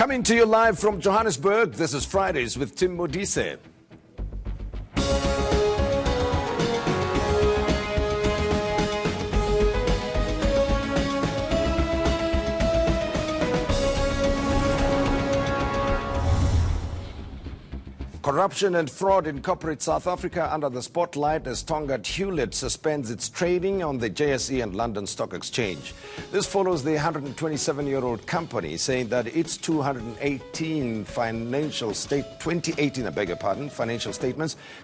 Coming to you live from Johannesburg, this is Fridays with Tim Modise. Corruption and fraud incorporate South Africa under the spotlight as Tongaat Hewlett suspends its trading on the JSE and London Stock Exchange. This follows the 127-year-old company saying that its 2018 financial statements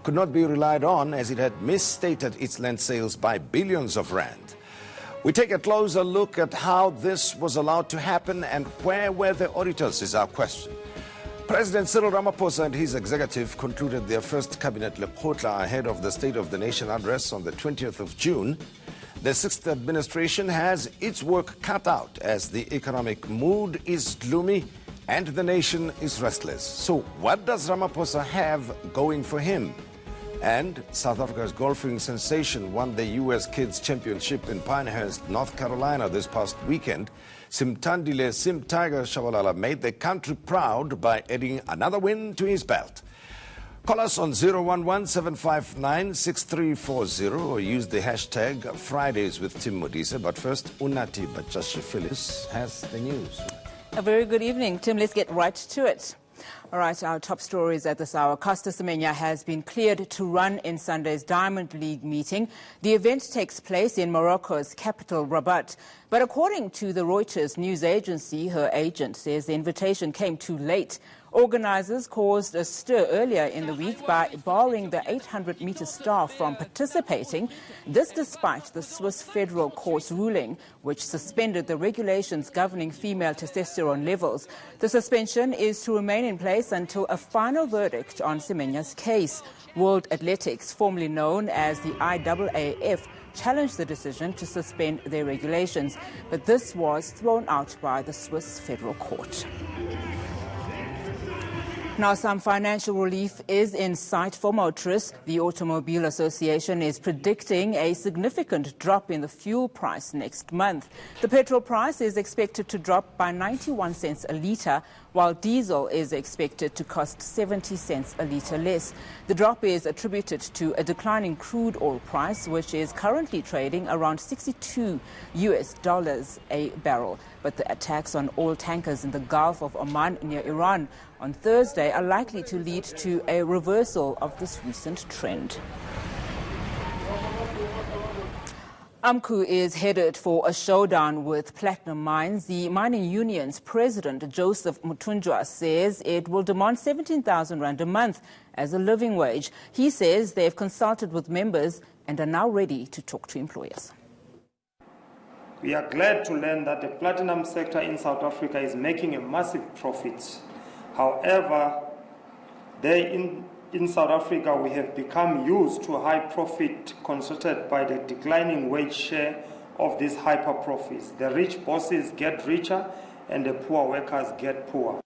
could not be relied on as it had misstated its land sales by billions of rand. We take a closer look at how this was allowed to happen and where were the auditors is our question. President Cyril Ramaphosa and his executive concluded their first cabinet lekgotla ahead of the State of the Nation address on the 20th of June. The sixth administration has its work cut out as the economic mood is gloomy and the nation is restless. So what does Ramaphosa have going for him? And South Africa's golfing sensation won the U.S. Kids Championship in Pinehurst, North Carolina this past weekend. Simtandile Sim Tiger Shabalala made the country proud by adding another win to his belt. Call us on 011-759-6340 or use the hashtag Fridays with Tim Modise. But first, Unati Bachashi Phyllis has the news. A very good evening, Tim. Let's get right to it. All right, our top stories at this hour. Caster Semenya has been cleared to run in Sunday's Diamond League meeting. The event takes place in Morocco's capital, Rabat. But according to the Reuters news agency, her agent says the invitation came too late. Organizers caused a stir earlier in the week by barring the 800-meter star from participating. This despite the Swiss Federal Court's ruling, which suspended the regulations governing female testosterone levels. The suspension is to remain in place until a final verdict on Semenya's case. World Athletics, formerly known as the IAAF, challenged the decision to suspend their regulations, but this was thrown out by the Swiss Federal Court. Now, some financial relief is in sight for motorists. The Automobile Association is predicting a significant drop in the fuel price next month. The petrol price is expected to drop by 91 cents a litre, while diesel is expected to cost 70 cents a litre less. The drop is attributed to a declining crude oil price, which is currently trading around $62 a barrel. But the attacks on oil tankers in the Gulf of Oman near Iran on Thursday are likely to lead to a reversal of this recent trend. AMCU is headed for a showdown with platinum mines. The mining union's president, Joseph Mutunjwa, says it will demand 17,000 rand a month as a living wage. He says they've consulted with members and are now ready to talk to employers. We are glad to learn that the platinum sector in South Africa is making a massive profit. However, in South Africa, we have become used to high profit concerted by the declining wage share of these hyper profits. The rich bosses get richer and the poor workers get poorer.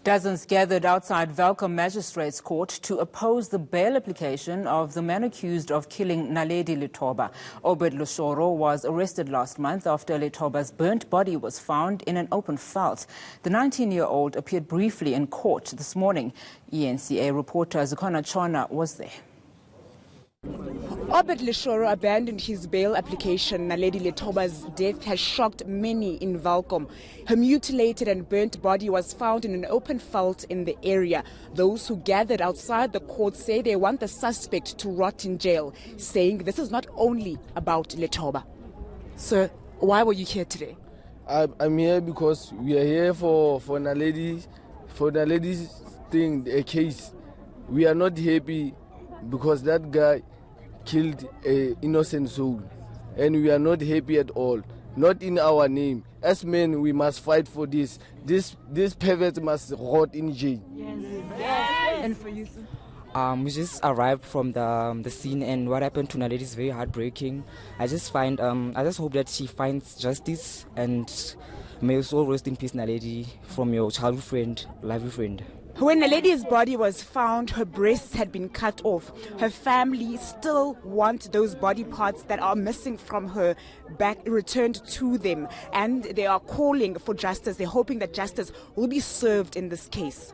Dozens gathered outside Welkom Magistrates Court to oppose the bail application of the man accused of killing Naledi Letoba. Obed Lushoro was arrested last month after Letoba's burnt body was found in an open veld. The 19-year-old appeared briefly in court this morning. ENCA reporter Zukana Chona was there. Obed Lushoro abandoned his bail application. Naledi Letoba's death has shocked many in Welkom. Her mutilated and burnt body was found in an open veld in the area. Those who gathered outside the court say they want the suspect to rot in jail, saying this is not only about Letoba. Sir, why were you here today? I'm here because we are here for Naledi's thing, a case. We are not happy because that guy killed an innocent soul, and we are not happy at all. Not in our name. As men, we must fight for this. This pervert must rot in jail. Yes. And for you, sir? We just arrived from the scene, and what happened to Naledi is very heartbreaking. I just hope that she finds justice, and may your soul rest in peace, Naledi, from your childhood friend, lively friend. When the lady's body was found, her breasts had been cut off. Her family still want those body parts that are missing from her back returned to them. And they are calling for justice. They're hoping that justice will be served in this case.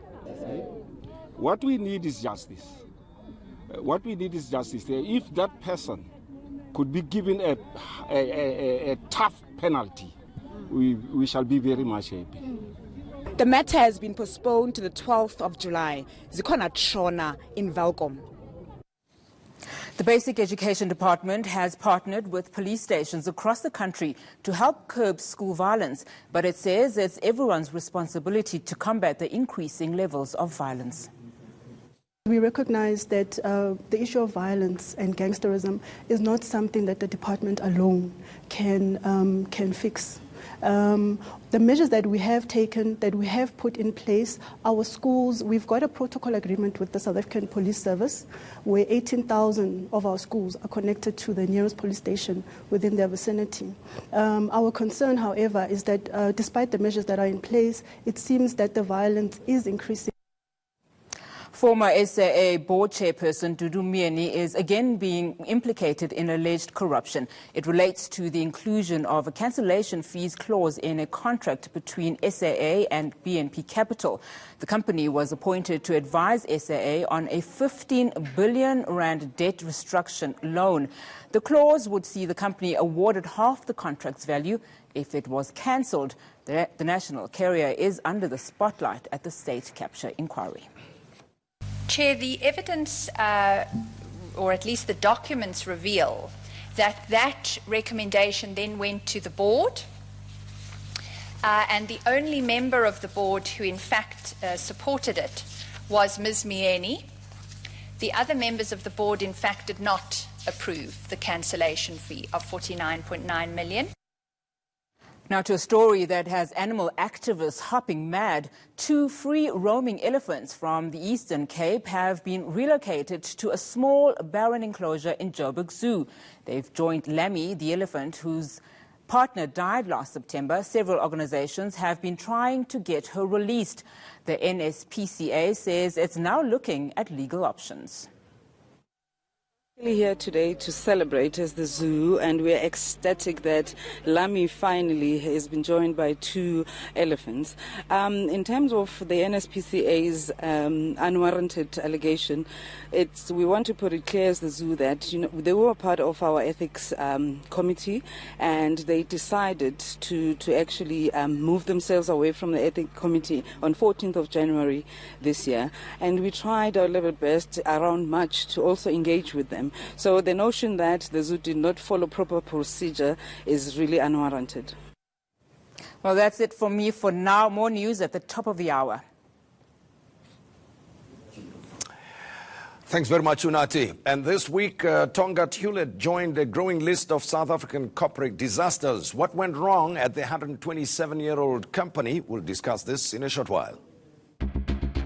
What we need is justice. What we need is justice. If that person could be given a tough penalty, we shall be very much happy. The matter has been postponed to the 12th of July. Zikhona Shona in Welkom. The Basic Education Department has partnered with police stations across the country to help curb school violence, but it says it's everyone's responsibility to combat the increasing levels of violence. We recognize that the issue of violence and gangsterism is not something that the department alone can fix. The measures that we have taken, that we have put in place, our schools, we've got a protocol agreement with the South African Police Service where 18,000 of our schools are connected to the nearest police station within their vicinity. Our concern, however, is that despite the measures that are in place, it seems that the violence is increasing. Former SAA board chairperson Dudu Mieni is again being implicated in alleged corruption. It relates to the inclusion of a cancellation fees clause in a contract between SAA and BNP Capital. The company was appointed to advise SAA on a 15 billion rand debt restructuring loan. The clause would see the company awarded half the contract's value if it was cancelled. The national carrier is under the spotlight at the state capture inquiry. Chair, the evidence, or at least the documents, reveal that that recommendation then went to the board, and the only member of the board who in fact supported it was Ms. Mieni. The other members of the board in fact did not approve the cancellation fee of 49.9 million. Now to a story that has animal activists hopping mad. 2 free-roaming elephants from the Eastern Cape have been relocated to a small barren enclosure in Joburg Zoo. They've joined Lammy, the elephant whose partner died last September. Several organizations have been trying to get her released. The NSPCA says it's now looking at legal options. Here today to celebrate as the zoo, and we're ecstatic that Lami finally has been joined by 2 elephants. In terms of the NSPCA's unwarranted allegation, we want to put it clear as the zoo that they were part of our ethics committee, and they decided to actually move themselves away from the ethics committee on 14th of January this year, and we tried our level best around March to also engage with them. So the notion that the zoo did not follow proper procedure is really unwarranted. Well, that's it for me for now. More news at the top of the hour. Thanks very much, Unati. And this week, Tonga Hewlett joined a growing list of South African corporate disasters. What went wrong at the 127-year-old company? We'll discuss this in a short while.